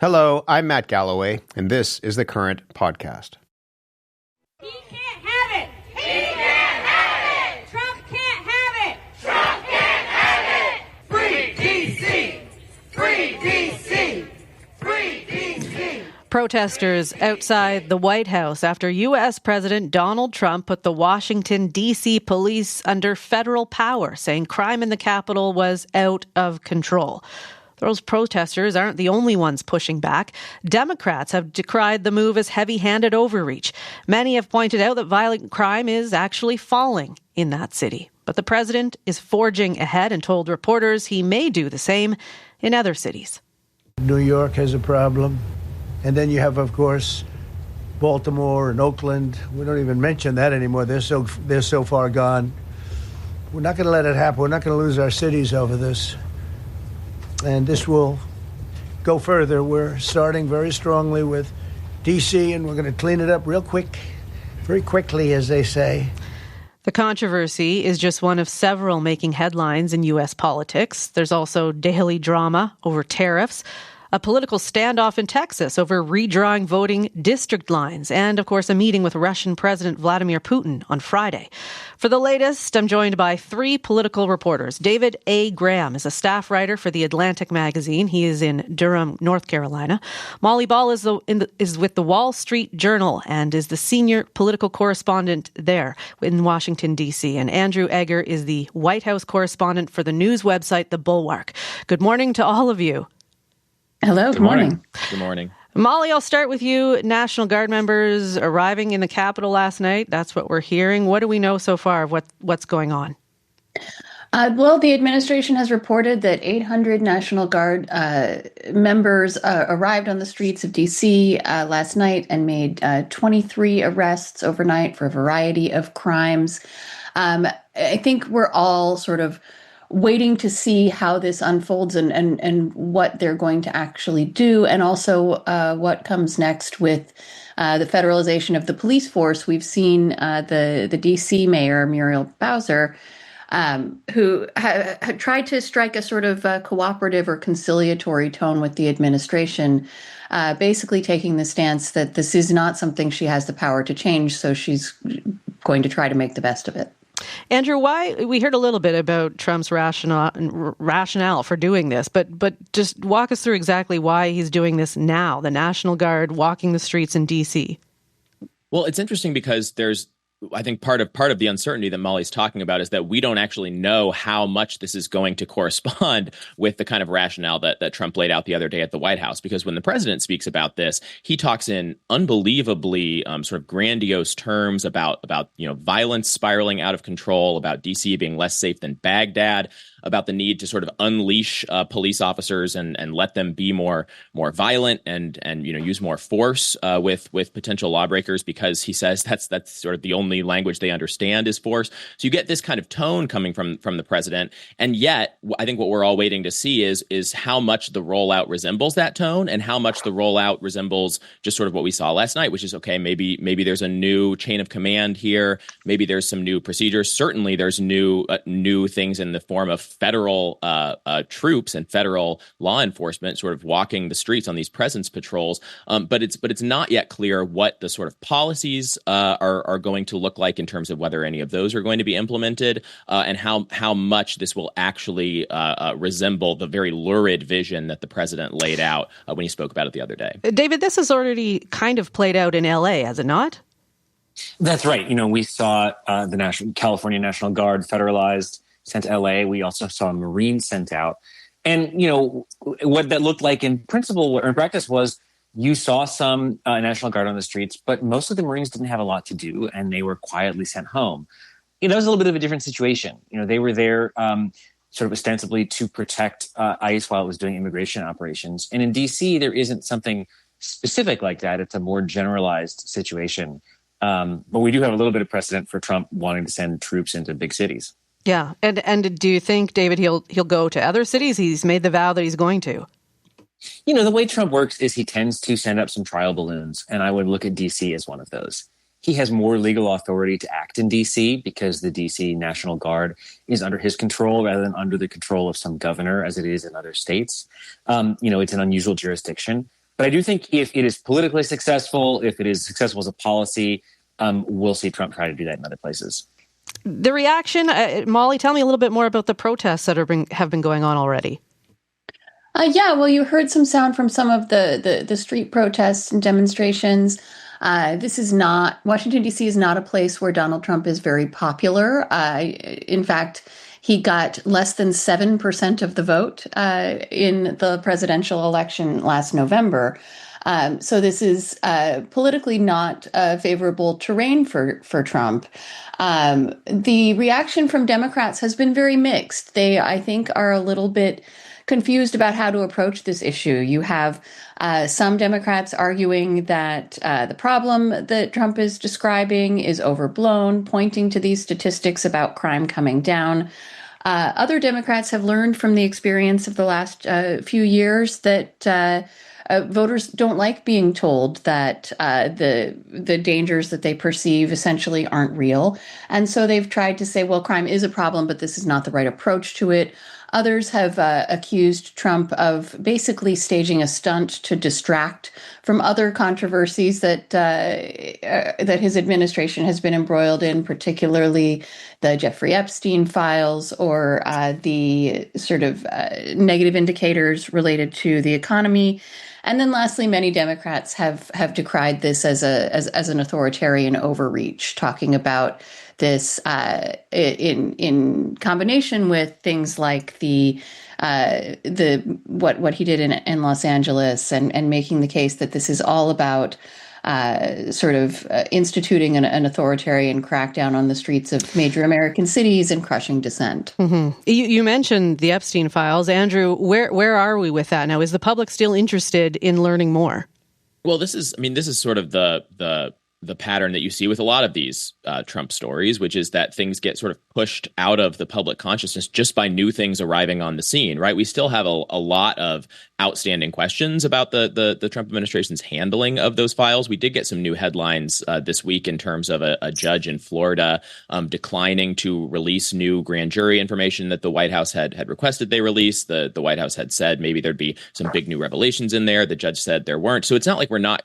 Hello, I'm Matt Galloway, and this is the Current Podcast. He can't have it! He can't have it! Trump can't have it! Trump can't have it! Free D.C.! Free D.C.! Free D.C.! Protesters outside the White House after U.S. President Donald Trump put the Washington, D.C. police under federal power, saying crime in the Capitol was out of control. Those protesters aren't the only ones pushing back. Democrats have decried the move as heavy-handed overreach. Many have pointed out that violent crime is actually falling in that city. But the president is forging ahead and told reporters he may do the same in other cities. New York has a problem. And then you have, of course, Baltimore and Oakland. We don't even mention that anymore. They're so far gone. We're not going to let it happen. We're not going to lose our cities over this. And this will go further. We're starting very strongly with D.C., and we're going to clean it up real quick, very quickly, as they say. The controversy is just one of several making headlines in U.S. politics. There's also daily drama over tariffs, a political standoff in Texas over redrawing voting district lines, and, of course, a meeting with Russian President Vladimir Putin on Friday. For the latest, I'm joined by three political reporters. David A. Graham is a staff writer for The Atlantic magazine. He is in Durham, North Carolina. Molly Ball is with the Wall Street Journal and is the senior political correspondent there in Washington, D.C. And Andrew Egger is the White House correspondent for the news website The Bulwark. Good morning to all of you. Hello, good morning. Good morning. Molly, I'll start with you. National Guard members arriving in the Capitol last night. That's what we're hearing. What do we know so far of what's going on? Well, the administration has reported that 800 National Guard members arrived on the streets of D.C. Last night and made 23 arrests overnight for a variety of crimes. I think we're all sort of waiting to see how this unfolds and what they're going to actually do, and also what comes next with the federalization of the police force. We've seen the D.C. mayor, Muriel Bowser, who had tried to strike a sort of cooperative or conciliatory tone with the administration, basically taking the stance that this is not something she has the power to change, so she's going to try to make the best of it. Andrew, why we heard a little bit about Trump's rationale for doing this, but just walk us through exactly why he's doing this now, the National Guard walking the streets in D.C. Well, it's interesting because I think part of the uncertainty that Molly's talking about is that we don't actually know how much this is going to correspond with the kind of rationale that Trump laid out the other day at the White House. Because when the president speaks about this, he talks in unbelievably sort of grandiose terms about violence spiraling out of control, about D.C. being less safe than Baghdad, about the need to sort of unleash police officers and let them be more violent and use more force with potential lawbreakers, because he says that's sort of the only language they understand is force. So you get this kind of tone coming from the president, and yet I think what we're all waiting to see is how much the rollout resembles that tone and how much the rollout resembles just sort of what we saw last night, which is okay. Maybe there's a new chain of command here. Maybe there's some new procedures. Certainly, there's new things in the form of federal troops and federal law enforcement sort of walking the streets on these presence patrols. But it's not yet clear what the sort of policies are going to look like in terms of whether any of those are going to be implemented and how much this will actually resemble the very lurid vision that the president laid out when he spoke about it the other day. David, this has already kind of played out in L.A., has it not? That's right. We saw the California National Guard federalized, sent to L.A. We also saw Marines sent out. And, what that looked like in principle or in practice was you saw some National Guard on the streets, but most of the Marines didn't have a lot to do, and they were quietly sent home. That was a little bit of a different situation. They were there sort of ostensibly to protect ICE while it was doing immigration operations. And in D.C., there isn't something specific like that. It's a more generalized situation. But we do have a little bit of precedent for Trump wanting to send troops into big cities. Yeah. And do you think, David, he'll go to other cities? He's made the vow that he's going to. The way Trump works is he tends to send up some trial balloons, and I would look at D.C. as one of those. He has more legal authority to act in D.C. because the D.C. National Guard is under his control rather than under the control of some governor, as it is in other states. It's an unusual jurisdiction. But I do think if it is politically successful, if it is successful as a policy, we'll see Trump try to do that in other places. The reaction, Molly, tell me a little bit more about the protests that have been going on already. Yeah, well, you heard some sound from some of the street protests and demonstrations. This is not, Washington, D.C. is not a place where Donald Trump is very popular. In fact, he got less than 7% of the vote in the presidential election last November. So this is politically not favorable terrain for Trump. The reaction from Democrats has been very mixed. They, I think, are a little bit confused about how to approach this issue. You have some Democrats arguing that the problem that Trump is describing is overblown, pointing to these statistics about crime coming down. Other Democrats have learned from the experience of the last few years that voters don't like being told that the dangers that they perceive essentially aren't real. And so they've tried to say, well, crime is a problem, but this is not the right approach to it. Others have accused Trump of basically staging a stunt to distract from other controversies that his administration has been embroiled in, particularly the Jeffrey Epstein files or the sort of negative indicators related to the economy. And then lastly, many Democrats have decried this as an authoritarian overreach, talking about this in combination with things like what he did in Los Angeles and making the case that this is all about instituting an authoritarian crackdown on the streets of major American cities and crushing dissent. Mm-hmm. You mentioned the Epstein files. Andrew, where are we with that now? Is the public still interested in learning more? Well, this is sort of the pattern that you see with a lot of these Trump stories, which is that things get sort of pushed out of the public consciousness just by new things arriving on the scene, right? We still have a lot of outstanding questions about the Trump administration's handling of those files. We did get some new headlines this week in terms of a judge in Florida declining to release new grand jury information that the White House had requested they release. The White House had said maybe there'd be some big new revelations in there. The judge said there weren't. So it's not like we're not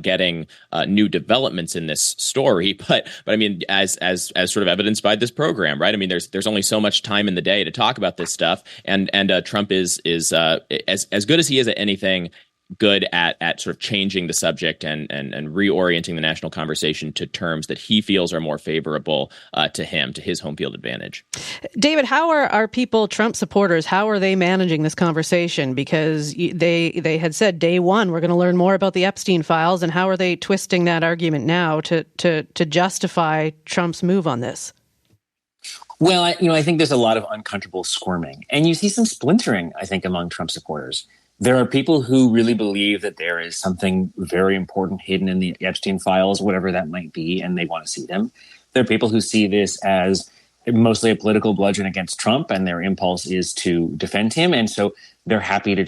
getting new developments in this story, but I mean, as sort of evidenced by this program, right? I mean, there's only so much time in the day to talk about this stuff, and Trump is as good as he is at anything, good at sort of changing the subject and reorienting the national conversation to terms that he feels are more favorable to him, to his home field advantage. David, how are people, Trump supporters, how are they managing this conversation? Because they had said day one, we're going to learn more about the Epstein files, and how are they twisting that argument now to justify Trump's move on this? Well, I think there's a lot of uncomfortable squirming, and you see some splintering, I think, among Trump supporters. There are people who really believe that there is something very important hidden in the Epstein files, whatever that might be, and they want to see them. There are people who see this as mostly a political bludgeon against Trump, and their impulse is to defend him. And so they're happy to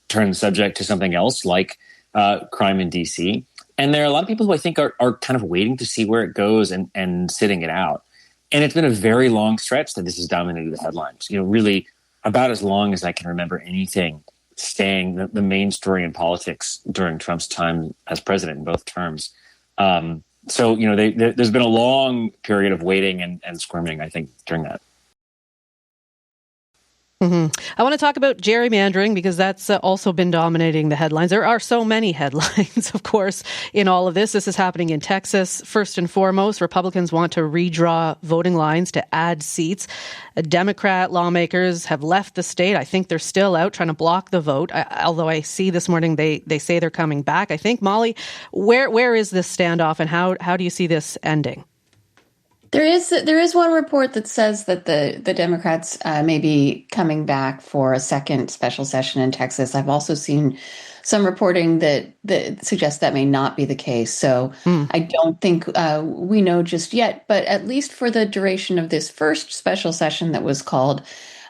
turn the subject to something else, like crime in D.C. And there are a lot of people who I think are kind of waiting to see where it goes and sitting it out. And it's been a very long stretch that this has dominated the headlines. Really about as long as I can remember anything staying the main story in politics during Trump's time as president in both terms. So there's been a long period of waiting and squirming, I think, during that. Mm-hmm. I want to talk about gerrymandering because that's also been dominating the headlines. There are so many headlines, of course, in all of this. This is happening in Texas. First and foremost, Republicans want to redraw voting lines to add seats. Democrat lawmakers have left the state. I think they're still out trying to block the vote, although I see this morning they say they're coming back. I think, Molly, where is this standoff and how do you see this ending? There is one report that says that the Democrats may be coming back for a second special session in Texas. I've also seen some reporting that suggests that may not be the case. So I don't think we know just yet. But at least for the duration of this first special session that was called,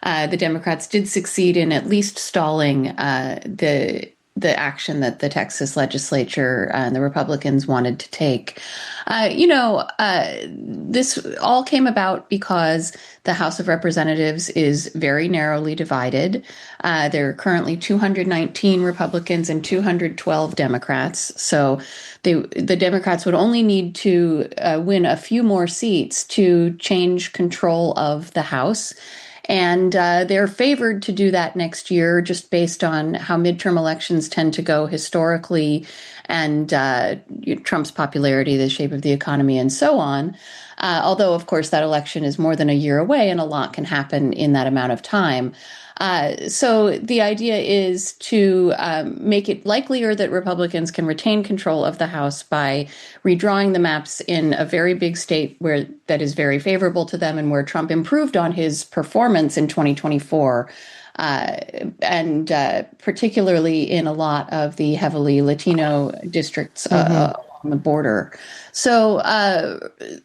the Democrats did succeed in at least stalling the the action that the Texas legislature and the Republicans wanted to take. This all came about because the House of Representatives is very narrowly divided. There are currently 219 Republicans and 212 Democrats. So the Democrats would only need to win a few more seats to change control of the House. And they're favored to do that next year just based on how midterm elections tend to go historically and Trump's popularity, the shape of the economy, and so on. Although, of course, that election is more than a year away and a lot can happen in that amount of time. So the idea is to make it likelier that Republicans can retain control of the House by redrawing the maps in a very big state where that is very favorable to them and where Trump improved on his performance in 2024. And particularly in a lot of the heavily Latino districts on the border. So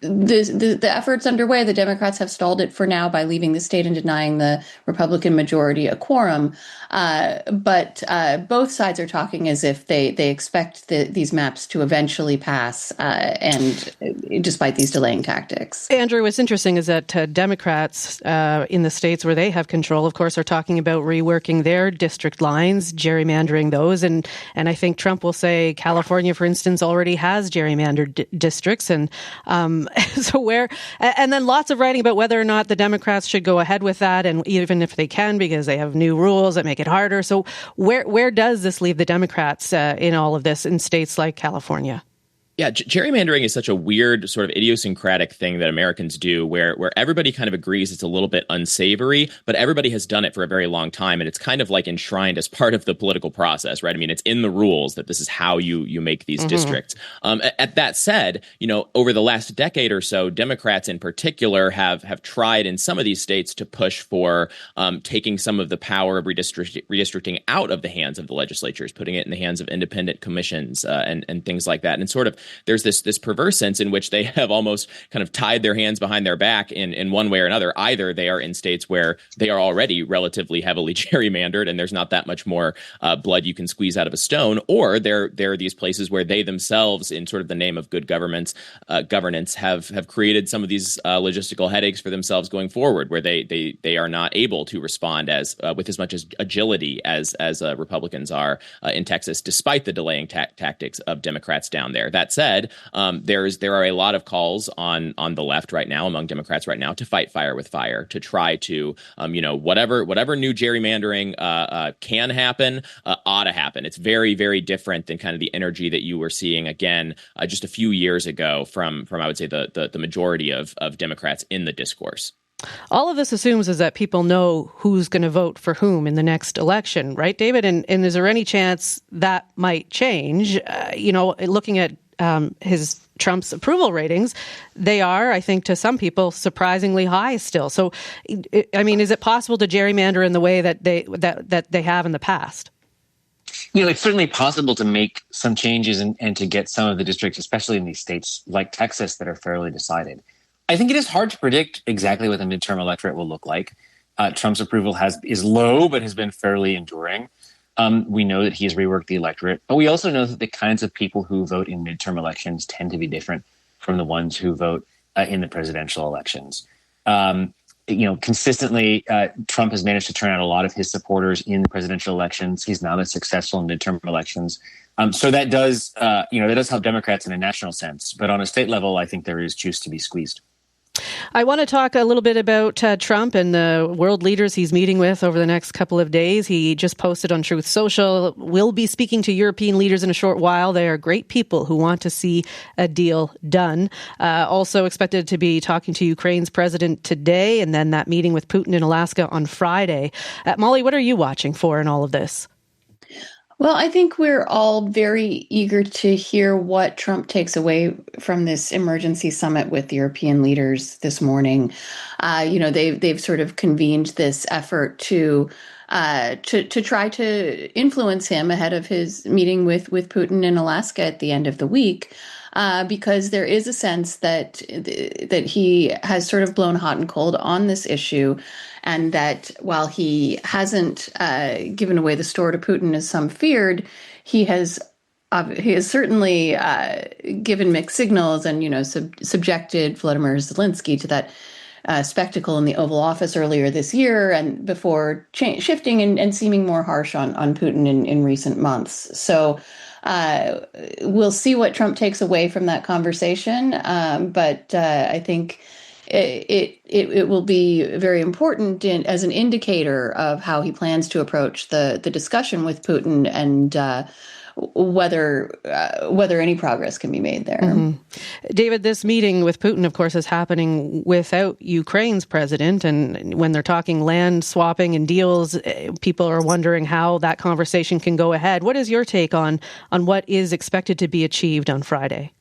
the effort's underway. The Democrats have stalled it for now by leaving the state and denying the Republican majority a quorum. But both sides are talking as if they expect these maps to eventually pass, and despite these delaying tactics. Andrew, what's interesting is that Democrats in the states where they have control, of course, are talking about reworking their district lines, gerrymandering those. And I think Trump will say California, for instance, already has gerrymandered districts. And and then lots of writing about whether or not the Democrats should go ahead with that. And even if they can, because they have new rules that make it harder. So where does this leave the Democrats in all of this in states like California? Yeah, gerrymandering is such a weird sort of idiosyncratic thing that Americans do where everybody kind of agrees it's a little bit unsavory, but everybody has done it for a very long time. And it's kind of like enshrined as part of the political process, right? I mean, it's in the rules that this is how you make these districts. At that said, over the last decade or so, Democrats in particular have tried in some of these states to push for taking some of the power of redistricting out of the hands of the legislatures, putting it in the hands of independent commissions and things like that. And sort of there's this perverse sense in which they have almost kind of tied their hands behind their back in one way or another. Either they are in states where they are already relatively heavily gerrymandered and there's not that much more blood you can squeeze out of a stone, or there are these places where they themselves, in sort of the name of good governance, have created some of these logistical headaches for themselves going forward, where they are not able to respond with as much as agility as Republicans are in Texas, despite the delaying tactics of Democrats down there. That said, there are a lot of calls on the left right now, among Democrats right now, to fight fire with fire, to try to whatever new gerrymandering can happen ought to happen. It's very, very different than kind of the energy that you were seeing again just a few years ago from I would say the majority of Democrats in the discourse. All of this assumes is that people know who's going to vote for whom in the next election, right, David? And is there any chance that might change? Looking at Trump's approval ratings, they are, I think, to some people, surprisingly high still. So, I mean, is it possible to gerrymander in the way that they have in the past? It's certainly possible to make some changes and to get some of the districts, especially in these states like Texas, that are fairly decided. I think it is hard to predict exactly what the midterm electorate will look like. Trump's approval is low, but has been fairly enduring. We know that he has reworked the electorate, but we also know that the kinds of people who vote in midterm elections tend to be different from the ones who vote in the presidential elections. Consistently, Trump has managed to turn out a lot of his supporters in the presidential elections. He's not as successful in midterm elections. So that does help Democrats in a national sense. But on a state level, I think there is juice to be squeezed. I want to talk a little bit about Trump and the world leaders he's meeting with over the next couple of days. He just posted on Truth Social, "We'll be speaking to European leaders in a short while. They are great people who want to see a deal done." Also expected to be talking to Ukraine's president today, and then that meeting with Putin in Alaska on Friday. Molly, what are you watching for in all of this? Well, I think we're all very eager to hear what Trump takes away from this emergency summit with European leaders this morning. They've sort of convened this effort to to try to influence him ahead of his meeting with Putin in Alaska at the end of the week. Because there is a sense that he has sort of blown hot and cold on this issue, and that while he hasn't given away the store to Putin as some feared, he has certainly given mixed signals and subjected Vladimir Zelensky to that spectacle in the Oval Office earlier this year, and before shifting and seeming more harsh on Putin in recent months. So. We'll see what Trump takes away from that conversation, but I think it will be very important as an indicator of how he plans to approach the discussion with Putin and whether any progress can be made there. Mm-hmm. David, this meeting with Putin, of course, is happening without Ukraine's president. And when they're talking land swapping and deals, people are wondering how that conversation can go ahead. What is your take on what is expected to be achieved on Friday?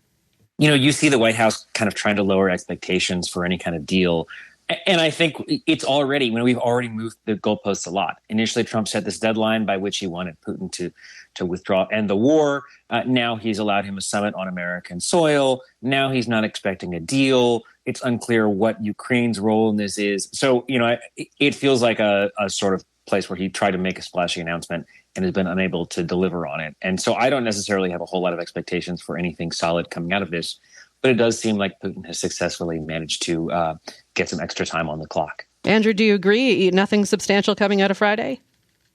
You see the White House kind of trying to lower expectations for any kind of deal. And I think it's already, we've already moved the goalposts a lot. Initially, Trump set this deadline by which he wanted Putin to withdraw, end the war. Now he's allowed him a summit on American soil. Now he's not expecting a deal. It's unclear what Ukraine's role in this is. So, it feels like a sort of place where he tried to make a splashy announcement and has been unable to deliver on it. And so I don't necessarily have a whole lot of expectations for anything solid coming out of this. But it does seem like Putin has successfully managed to get some extra time on the clock. Andrew, do you agree? Nothing substantial coming out of Friday?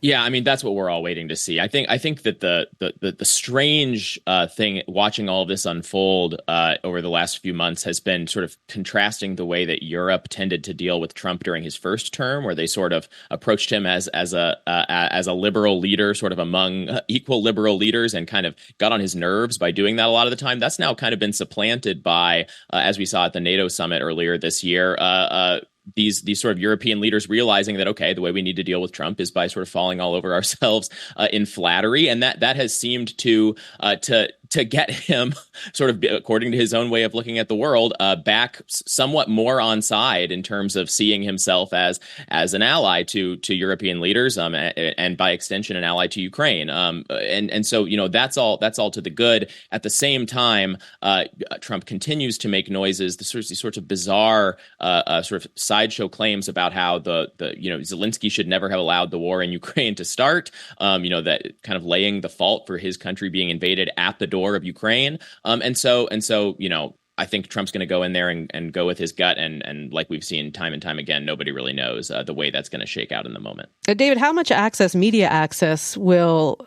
Yeah, that's what we're all waiting to see. I think that the strange thing watching all of this unfold over the last few months has been sort of contrasting the way that Europe tended to deal with Trump during his first term, where they sort of approached him as a liberal leader, sort of among equal liberal leaders, and kind of got on his nerves by doing that a lot of the time. That's now kind of been supplanted by, as we saw at the NATO summit earlier this year, these sort of European leaders realizing that, okay, the way we need to deal with Trump is by sort of falling all over ourselves in flattery. And that has seemed to get him sort of, according to his own way of looking at the world, back somewhat more on side in terms of seeing himself as an ally to European leaders, and by extension, an ally to Ukraine. And so, that's all to the good. At the same time, Trump continues to make noises, these sorts of bizarre sort of sideshow claims about how the Zelensky should never have allowed the war in Ukraine to start. That kind of laying the fault for his country being invaded at the door of Ukraine. And so, I think Trump's going to go in there and go with his gut. And like we've seen time and time again, nobody really knows the way that's going to shake out in the moment. David, how much media access will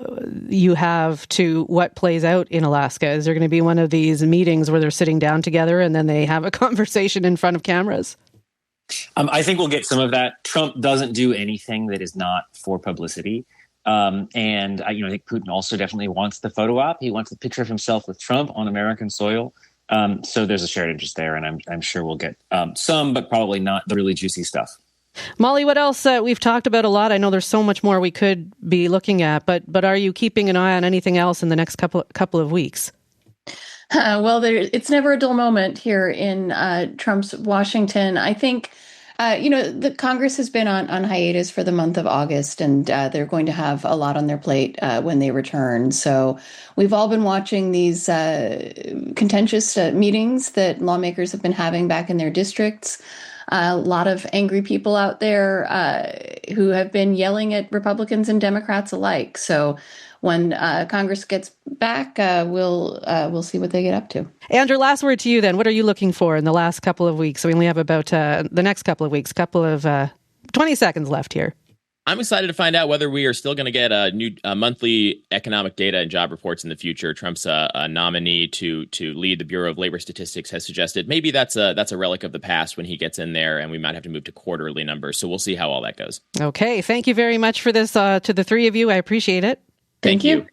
you have to what plays out in Alaska? Is there going to be one of these meetings where they're sitting down together and then they have a conversation in front of cameras? I think we'll get some of that. Trump doesn't do anything that is not for publicity. And I think Putin also definitely wants the photo op. He wants the picture of himself with Trump on American soil. So there's a shared interest there, and I'm sure we'll get some, but probably not the really juicy stuff. Molly, what else? We've talked about a lot. I know there's so much more we could be looking at, but are you keeping an eye on anything else in the next couple of weeks? Well, it's never a dull moment here in Trump's Washington. I think, the Congress has been on hiatus for the month of August, and they're going to have a lot on their plate when they return. So we've all been watching these contentious meetings that lawmakers have been having back in their districts. A lot of angry people out there who have been yelling at Republicans and Democrats alike. So when Congress gets back, we'll see what they get up to. Andrew, last word to you then. What are you looking for in the last couple of weeks? So we only have about the next couple of weeks, 20 seconds left here. I'm excited to find out whether we are still going to get a new monthly economic data and job reports in the future. Trump's a nominee to lead the Bureau of Labor Statistics has suggested maybe that's a relic of the past when he gets in there, and we might have to move to quarterly numbers. So we'll see how all that goes. Okay. Thank you very much for this to the three of you. I appreciate it. Thank you.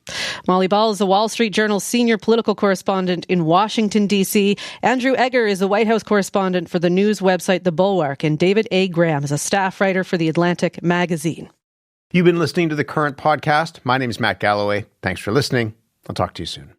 Molly Ball is the Wall Street Journal's senior political correspondent in Washington, D.C. Andrew Egger is the White House correspondent for the news website The Bulwark. And David A. Graham is a staff writer for The Atlantic magazine. You've been listening to The Current podcast. My name is Matt Galloway. Thanks for listening. I'll talk to you soon.